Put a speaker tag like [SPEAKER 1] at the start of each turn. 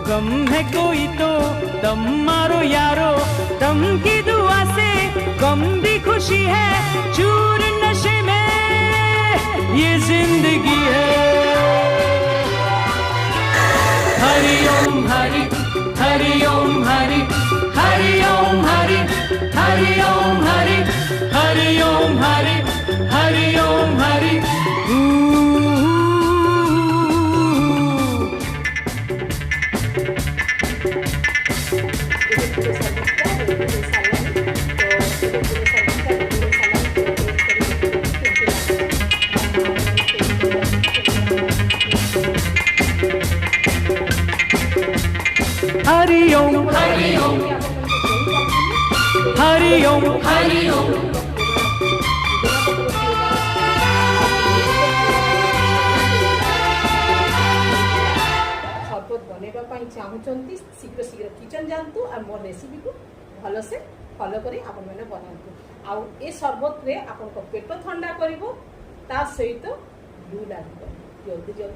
[SPEAKER 1] गम है कोई तो दम मारो यारो, दम की दुआ से गम भी खुशी है, चूर नशे में ये जिंदगी है। हरि ओम हरि, हरि ओम हरि, हरि ओम हरि, हरि ओम हरि, हरि ओम हरि, हरि ओम हरि। हरि ओम हरि ओम, हरि ओम हरि ओम।
[SPEAKER 2] शरबत बनवा चाहूँगी शीघ्र शीघ्र किचन जातु और मोर रेसिपी को भल से फॉलो करी आपण मैंने बनातु। आउ ए शरबत रे आपण पेट ठंडा करिवो, ता सहित लू लागो जल्दी जल्दी।